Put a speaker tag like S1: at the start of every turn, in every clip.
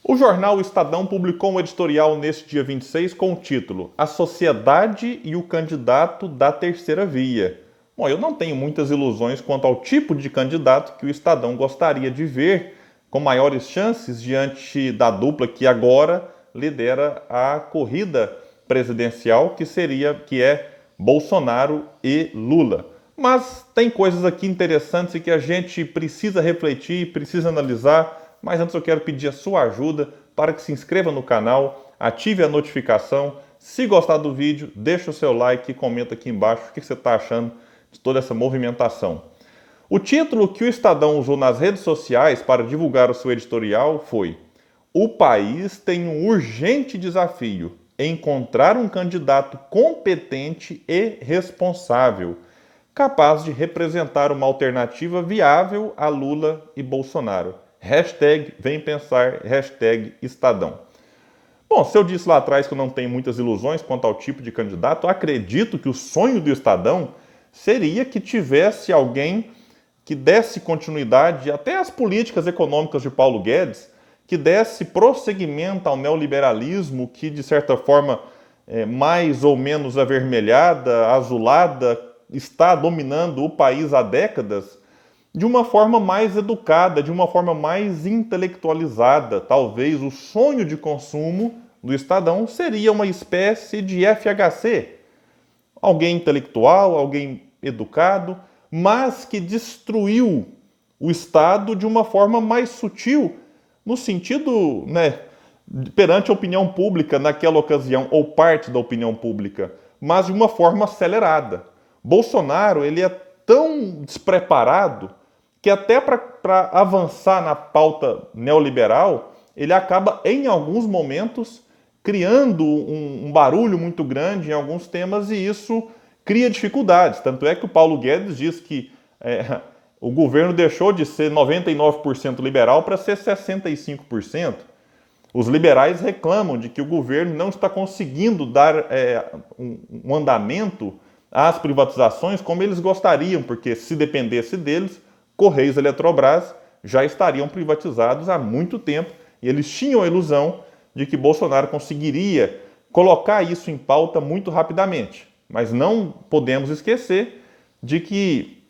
S1: O jornal O Estadão publicou um editorial neste dia 26 com o título A Sociedade e o Candidato da Terceira Via. Bom, eu não tenho muitas ilusões quanto ao tipo de candidato que o Estadão gostaria de ver com maiores chances diante da dupla que agora lidera a corrida presidencial, que é Bolsonaro e Lula. Mas tem coisas aqui interessantes e que a gente precisa refletir, precisa analisar. Mas antes eu quero pedir a sua ajuda para que se inscreva no canal, ative a notificação. Se gostar do vídeo, deixa o seu like e comenta aqui embaixo o que você está achando de toda essa movimentação. O título que o Estadão usou nas redes sociais para divulgar o seu editorial foi: O país tem um urgente desafio: encontrar um candidato competente e responsável, capaz de representar uma alternativa viável a Lula e Bolsonaro. Hashtag vem pensar, hashtag Estadão. Bom, se eu disse lá atrás que eu não tenho muitas ilusões quanto ao tipo de candidato, acredito que o sonho do Estadão seria que tivesse alguém que desse continuidade até às políticas econômicas de Paulo Guedes, que desse prosseguimento ao neoliberalismo que, de certa forma, mais ou menos avermelhada, azulada, está dominando o país há décadas, de uma forma mais educada, de uma forma mais intelectualizada. Talvez o sonho de consumo do Estadão seria uma espécie de FHC. Alguém intelectual, alguém educado, mas que destruiu o Estado de uma forma mais sutil, no sentido, perante a opinião pública naquela ocasião, ou parte da opinião pública, mas de uma forma acelerada. Bolsonaro, ele é tão despreparado que até para avançar na pauta neoliberal, ele acaba, em alguns momentos, criando um barulho muito grande em alguns temas e isso cria dificuldades. Tanto é que o Paulo Guedes diz que o governo deixou de ser 99% liberal para ser 65%. Os liberais reclamam de que o governo não está conseguindo dar um andamento às privatizações como eles gostariam, porque se dependesse deles, Correios e Eletrobras já estariam privatizados há muito tempo e eles tinham a ilusão de que Bolsonaro conseguiria colocar isso em pauta muito rapidamente. Mas não podemos esquecer de que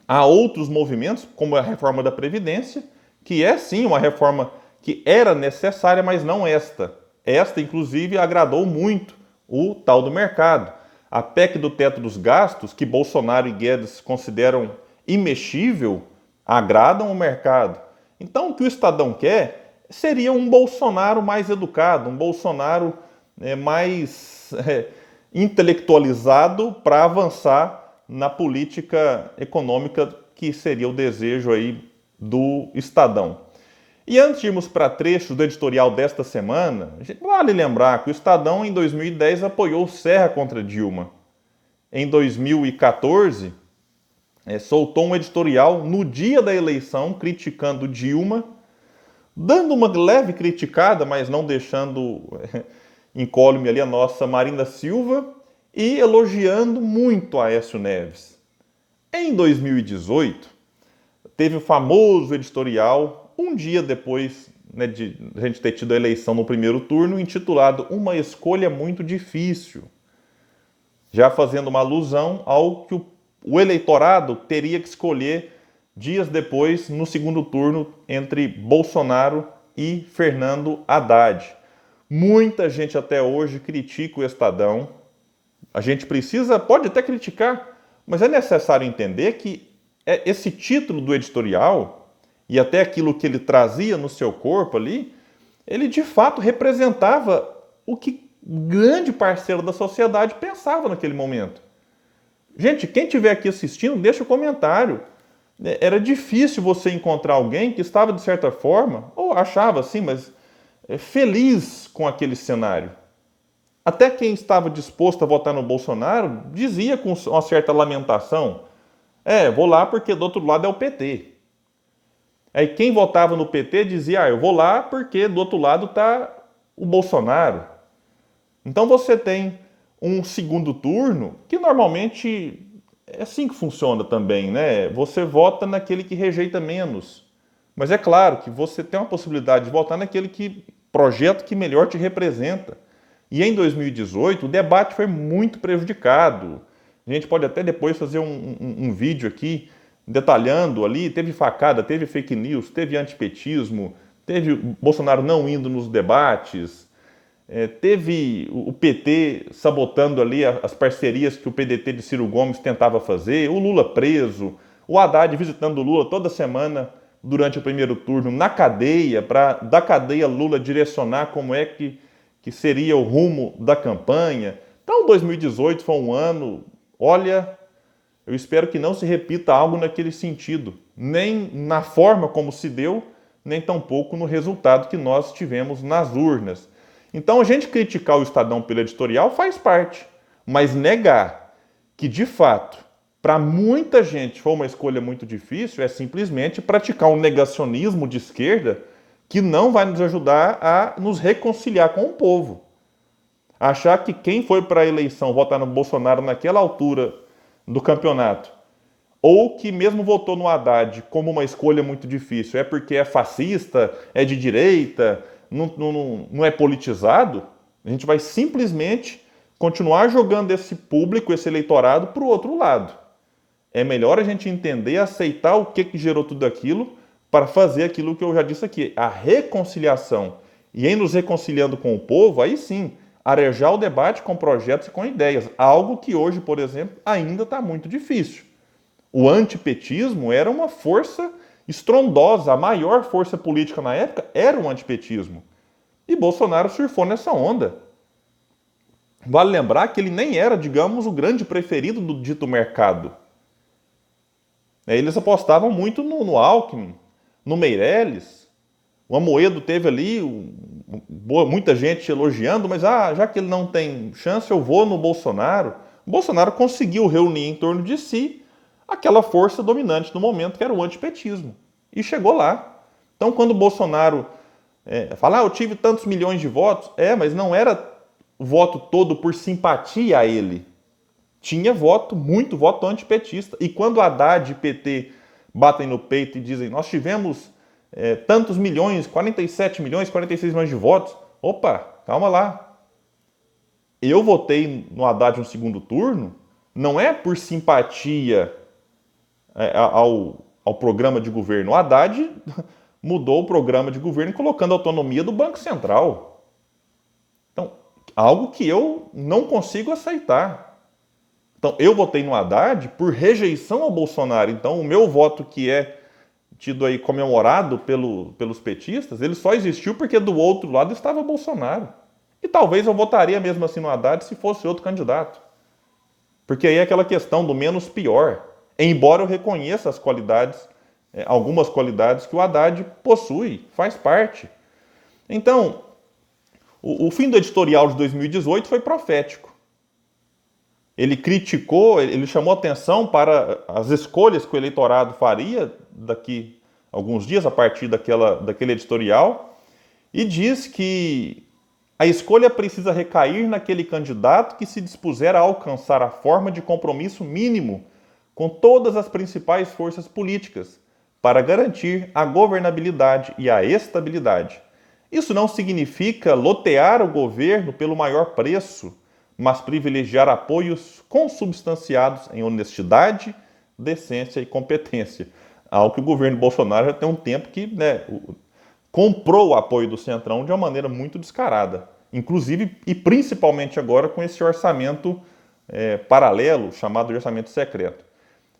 S1: há outros movimentos, como a reforma da Previdência, que é sim uma reforma que era necessária, mas não esta. Esta, inclusive, agradou muito o tal do mercado. A PEC do teto dos gastos, que Bolsonaro e Guedes consideram imexível, agradam o mercado. Então, o que o Estadão quer seria um Bolsonaro mais educado, um Bolsonaro mais intelectualizado para avançar na política econômica que seria o desejo aí do Estadão. E antes de irmos para trechos do editorial desta semana, vale lembrar que o Estadão em 2010 apoiou Serra contra Dilma. Em 2014, soltou um editorial no dia da eleição criticando Dilma, dando uma leve criticada, mas não deixando incólume ali a nossa Marina Silva e elogiando muito a Aécio Neves. Em 2018, teve o famoso editorial, um dia depois de a gente ter tido a eleição no primeiro turno, intitulado Uma Escolha Muito Difícil, já fazendo uma alusão ao que o eleitorado teria que escolher dias depois, no segundo turno, entre Bolsonaro e Fernando Haddad. Muita gente até hoje critica o Estadão. A gente pode até criticar, mas é necessário entender que esse título do editorial e até aquilo que ele trazia no seu corpo ali, ele de fato representava o que grande parcela da sociedade pensava naquele momento. Gente, quem estiver aqui assistindo, deixa o comentário. Era difícil você encontrar alguém que estava, de certa forma, ou achava assim, mas feliz com aquele cenário. Até quem estava disposto a votar no Bolsonaro dizia com uma certa lamentação: vou lá porque do outro lado é o PT. Aí quem votava no PT dizia: eu vou lá porque do outro lado está o Bolsonaro. Então você tem um segundo turno que normalmente é assim que funciona também, né? Você vota naquele que rejeita menos. Mas é claro que você tem uma possibilidade de votar naquele projeto que melhor te representa. E em 2018 o debate foi muito prejudicado. A gente pode até depois fazer um vídeo aqui detalhando ali, teve facada, teve fake news, teve antipetismo, teve Bolsonaro não indo nos debates, teve o PT sabotando ali as parcerias que o PDT de Ciro Gomes tentava fazer, o Lula preso, o Haddad visitando o Lula toda semana durante o primeiro turno na cadeia, para da cadeia Lula direcionar como é que seria o rumo da campanha. Então 2018 foi um ano, olha, eu espero que não se repita algo naquele sentido, nem na forma como se deu, nem tampouco no resultado que nós tivemos nas urnas. Então a gente criticar o Estadão pelo editorial faz parte, mas negar que de fato, para muita gente foi uma escolha muito difícil, é simplesmente praticar um negacionismo de esquerda que não vai nos ajudar a nos reconciliar com o povo. Achar que quem foi para a eleição votar no Bolsonaro naquela altura do campeonato, ou que mesmo votou no Haddad como uma escolha muito difícil, é porque é fascista, é de direita, não é politizado, a gente vai simplesmente continuar jogando esse público, esse eleitorado, para o outro lado. É melhor a gente entender, aceitar o que gerou tudo aquilo, para fazer aquilo que eu já disse aqui, a reconciliação. E em nos reconciliando com o povo, aí sim, arejar o debate com projetos e com ideias. Algo que hoje, por exemplo, ainda está muito difícil. O antipetismo era uma força estrondosa, a maior força política na época era o antipetismo. E Bolsonaro surfou nessa onda. Vale lembrar que ele nem era, digamos, o grande preferido do dito mercado. Eles apostavam muito no Alckmin, no Meirelles. O Amoedo teve ali muita gente elogiando, mas já que ele não tem chance, eu vou no Bolsonaro. O Bolsonaro conseguiu reunir em torno de si aquela força dominante no momento, que era o antipetismo. E chegou lá. Então, quando o Bolsonaro fala, eu tive tantos milhões de votos, mas não era o voto todo por simpatia a ele. Tinha muito voto antipetista. E quando Haddad e PT batem no peito e dizem, nós tivemos tantos milhões, 47 milhões, 46 milhões de votos. Opa, calma lá. Eu votei no Haddad no segundo turno, não é por simpatia ao programa de governo. O Haddad mudou o programa de governo colocando a autonomia do Banco Central. Então, algo que eu não consigo aceitar. Então, eu votei no Haddad por rejeição ao Bolsonaro. Então, o meu voto que é tido aí comemorado pelos petistas, ele só existiu porque do outro lado estava Bolsonaro. E talvez eu votaria mesmo assim no Haddad se fosse outro candidato. Porque aí é aquela questão do menos pior. Embora eu reconheça as qualidades, algumas qualidades que o Haddad possui, faz parte. Então, o fim do editorial de 2018 foi profético. Ele criticou, ele chamou atenção para as escolhas que o eleitorado faria daqui a alguns dias, a partir daquele editorial, e diz que a escolha precisa recair naquele candidato que se dispuser a alcançar a forma de compromisso mínimo com todas as principais forças políticas para garantir a governabilidade e a estabilidade. Isso não significa lotear o governo pelo maior preço, mas privilegiar apoios consubstanciados em honestidade, decência e competência. Algo que o governo Bolsonaro já tem um tempo que comprou o apoio do Centrão de uma maneira muito descarada. Inclusive e principalmente agora com esse orçamento paralelo, chamado de orçamento secreto.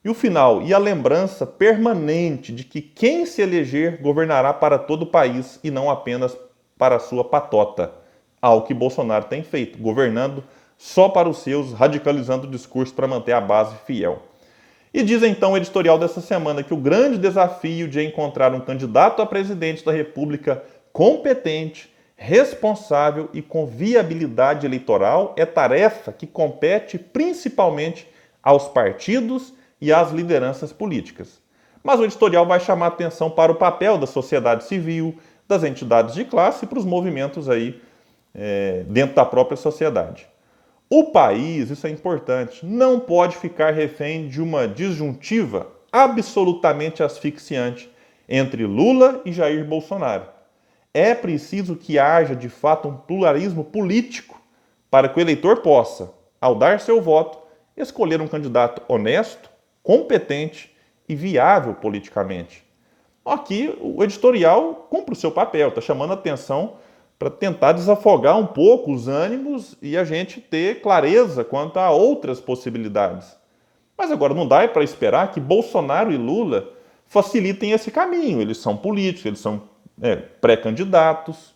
S1: E o final, e a lembrança permanente de que quem se eleger governará para todo o país e não apenas para a sua patota. Algo que Bolsonaro tem feito, governando só para os seus, radicalizando o discurso para manter a base fiel. E diz então o editorial dessa semana que o grande desafio de encontrar um candidato a presidente da República competente, responsável e com viabilidade eleitoral é tarefa que compete principalmente aos partidos e às lideranças políticas. Mas o editorial vai chamar atenção para o papel da sociedade civil, das entidades de classe e para os movimentos aí dentro da própria sociedade. O país, isso é importante, não pode ficar refém de uma disjuntiva absolutamente asfixiante entre Lula e Jair Bolsonaro. É preciso que haja, de fato, um pluralismo político para que o eleitor possa, ao dar seu voto, escolher um candidato honesto, competente e viável politicamente. Aqui o editorial cumpre o seu papel, está chamando a atenção para tentar desafogar um pouco os ânimos e a gente ter clareza quanto a outras possibilidades. Mas agora não dá para esperar que Bolsonaro e Lula facilitem esse caminho. Eles são políticos, eles são pré-candidatos.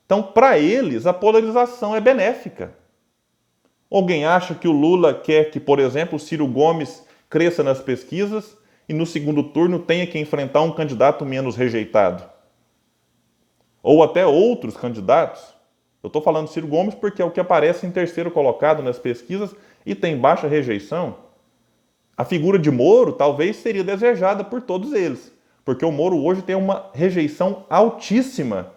S1: Então, para eles, a polarização é benéfica. Alguém acha que o Lula quer que, por exemplo, o Ciro Gomes cresça nas pesquisas e no segundo turno tenha que enfrentar um candidato menos rejeitado? Ou até outros candidatos? Eu estou falando Ciro Gomes porque é o que aparece em terceiro colocado nas pesquisas e tem baixa rejeição. A figura de Moro talvez seria desejada por todos eles, porque o Moro hoje tem uma rejeição altíssima.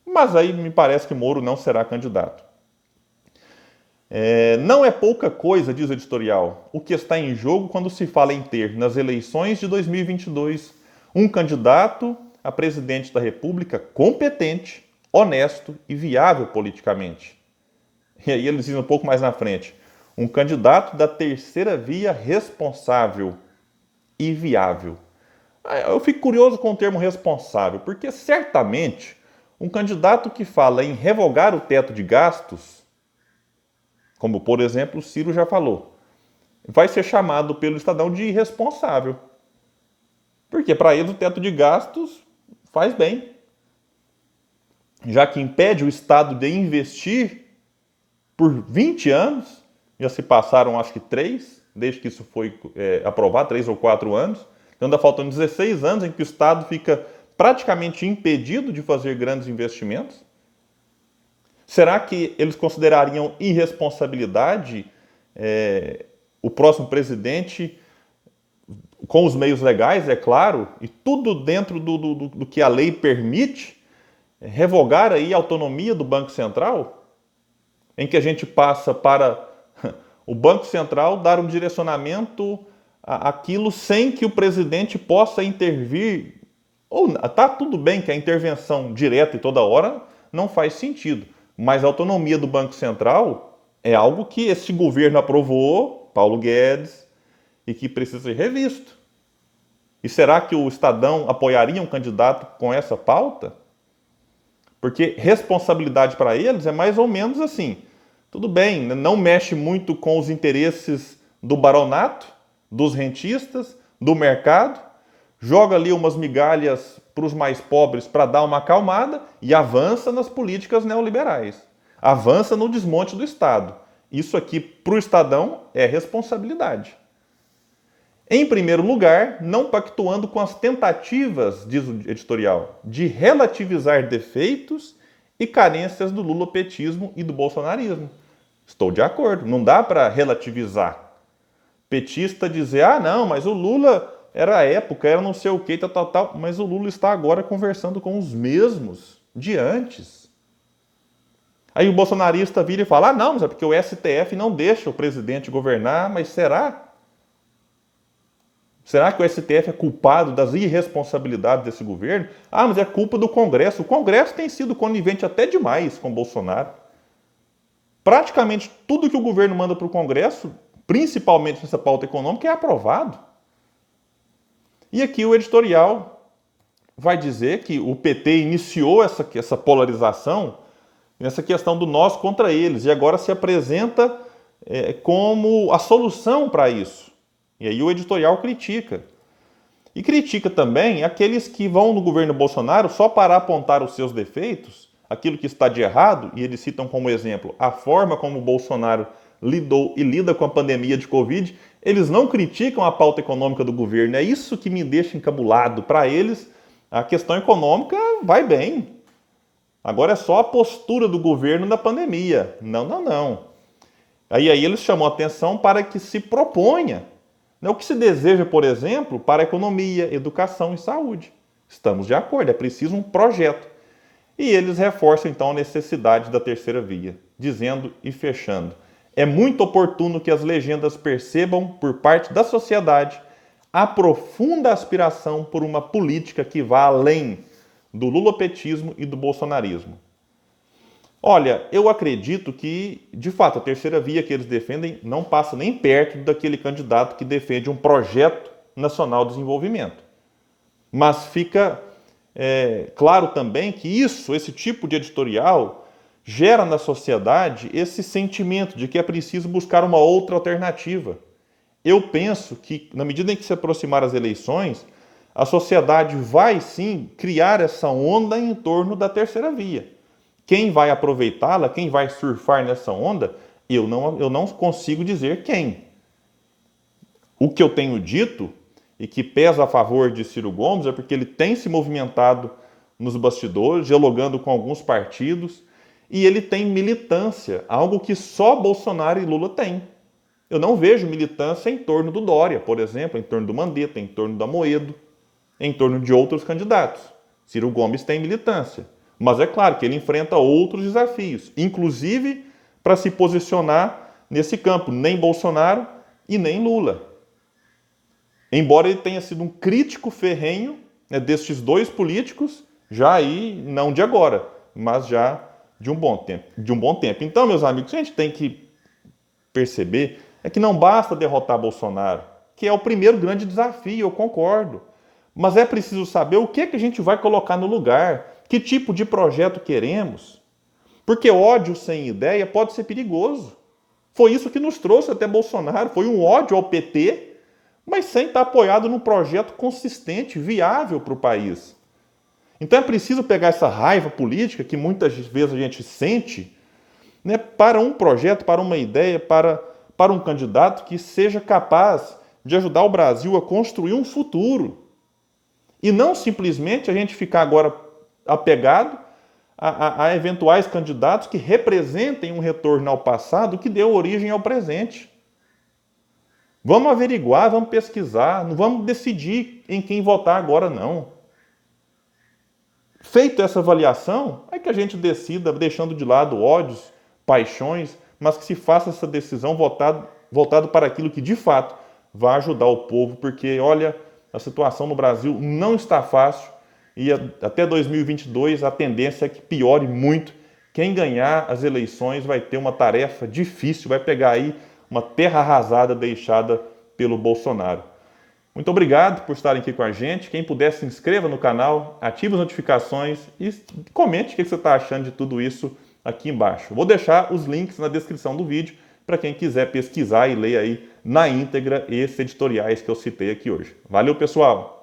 S1: Mas aí me parece que Moro não será candidato. Não é pouca coisa, diz o editorial, o que está em jogo quando se fala em ter, nas eleições de 2022, um candidato a presidente da República competente, honesto e viável politicamente. E aí eles dizem um pouco mais na frente, um candidato da terceira via responsável e viável. Eu fico curioso com o termo responsável, porque certamente um candidato que fala em revogar o teto de gastos, como por exemplo o Ciro já falou, vai ser chamado pelo Estadão de irresponsável. Porque para eles o teto de gastos faz bem, já que impede o Estado de investir por 20 anos, já se passaram acho que 3, desde que isso foi aprovado, 3 ou 4 anos, então ainda faltam 16 anos em que o Estado fica praticamente impedido de fazer grandes investimentos. Será que eles considerariam irresponsabilidade o próximo presidente, com os meios legais, é claro, e tudo dentro do que a lei permite, revogar aí a autonomia do Banco Central, em que a gente passa para o Banco Central dar um direcionamento àquilo sem que o presidente possa intervir? Ou tá tudo bem que a intervenção direta e toda hora não faz sentido, mas a autonomia do Banco Central é algo que esse governo aprovou, Paulo Guedes, e que precisa ser revisto. E será que o Estadão apoiaria um candidato com essa pauta? Porque responsabilidade para eles é mais ou menos assim. Tudo bem, não mexe muito com os interesses do baronato, dos rentistas, do mercado, joga ali umas migalhas para os mais pobres para dar uma acalmada e avança nas políticas neoliberais. Avança no desmonte do Estado. Isso aqui, para o Estadão, é responsabilidade. Em primeiro lugar, não pactuando com as tentativas, diz o editorial, de relativizar defeitos e carências do lulopetismo e do bolsonarismo. Estou de acordo, não dá para relativizar. Petista dizer, não, mas o Lula era a época, era não sei o que, tal, mas o Lula está agora conversando com os mesmos de antes. Aí o bolsonarista vira e fala, não, mas é porque o STF não deixa o presidente governar, mas será? Será que o STF é culpado das irresponsabilidades desse governo? Mas é culpa do Congresso. O Congresso tem sido conivente até demais com Bolsonaro. Praticamente tudo que o governo manda para o Congresso, principalmente nessa pauta econômica, é aprovado. E aqui o editorial vai dizer que o PT iniciou essa polarização nessa questão do nós contra eles e agora se apresenta como a solução para isso. E aí o editorial critica. E critica também aqueles que vão no governo Bolsonaro só para apontar os seus defeitos, aquilo que está de errado, e eles citam como exemplo a forma como o Bolsonaro lidou e lida com a pandemia de Covid. Eles não criticam a pauta econômica do governo. É isso que me deixa encabulado. Para eles, a questão econômica vai bem. Agora é só a postura do governo na pandemia. Não. Aí eles chamam a atenção para que se proponha o que se deseja, por exemplo, para a economia, educação e saúde. Estamos de acordo, é preciso um projeto. E eles reforçam, então, a necessidade da terceira via, dizendo e fechando. É muito oportuno que as legendas percebam, por parte da sociedade, a profunda aspiração por uma política que vá além do lulopetismo e do bolsonarismo. Olha, eu acredito que, de fato, a terceira via que eles defendem não passa nem perto daquele candidato que defende um projeto nacional de desenvolvimento. Mas fica claro também que esse tipo de editorial, gera na sociedade esse sentimento de que é preciso buscar uma outra alternativa. Eu penso que, na medida em que se aproximar as eleições, a sociedade vai sim criar essa onda em torno da terceira via. Quem vai aproveitá-la, quem vai surfar nessa onda, eu não consigo dizer quem. O que eu tenho dito, e que pesa a favor de Ciro Gomes, é porque ele tem se movimentado nos bastidores, dialogando com alguns partidos, e ele tem militância, algo que só Bolsonaro e Lula têm. Eu não vejo militância em torno do Dória, por exemplo, em torno do Mandetta, em torno do Amoedo, em torno de outros candidatos. Ciro Gomes tem militância, mas é claro que ele enfrenta outros desafios, inclusive para se posicionar nesse campo, nem Bolsonaro e nem Lula. Embora ele tenha sido um crítico ferrenho, né, destes dois políticos, já aí, não de agora, mas já de um bom tempo. Então, meus amigos, a gente tem que perceber é que não basta derrotar Bolsonaro, que é o primeiro grande desafio, eu concordo. Mas é preciso saber o que a gente vai colocar no lugar, que tipo de projeto queremos. Porque ódio sem ideia pode ser perigoso. Foi isso que nos trouxe até Bolsonaro, foi um ódio ao PT, mas sem estar apoiado num projeto consistente, viável para o país. Então é preciso pegar essa raiva política que muitas vezes a gente sente, né, para um projeto, para uma ideia, para um candidato que seja capaz de ajudar o Brasil a construir um futuro. E não simplesmente a gente ficar agora apegado a eventuais candidatos que representem um retorno ao passado que deu origem ao presente. Vamos averiguar, vamos pesquisar, não vamos decidir em quem votar agora, não. Feita essa avaliação, é que a gente decida, deixando de lado ódios, paixões, mas que se faça essa decisão voltado para aquilo que, de fato, vai ajudar o povo, porque, olha, a situação no Brasil não está fácil e até 2022 a tendência é que piore muito. Quem ganhar as eleições vai ter uma tarefa difícil, vai pegar aí uma terra arrasada deixada pelo Bolsonaro. Muito obrigado por estarem aqui com a gente. Quem puder, se inscreva no canal, ative as notificações e comente o que você está achando de tudo isso aqui embaixo. Vou deixar os links na descrição do vídeo para quem quiser pesquisar e ler aí na íntegra esses editoriais que eu citei aqui hoje. Valeu, pessoal!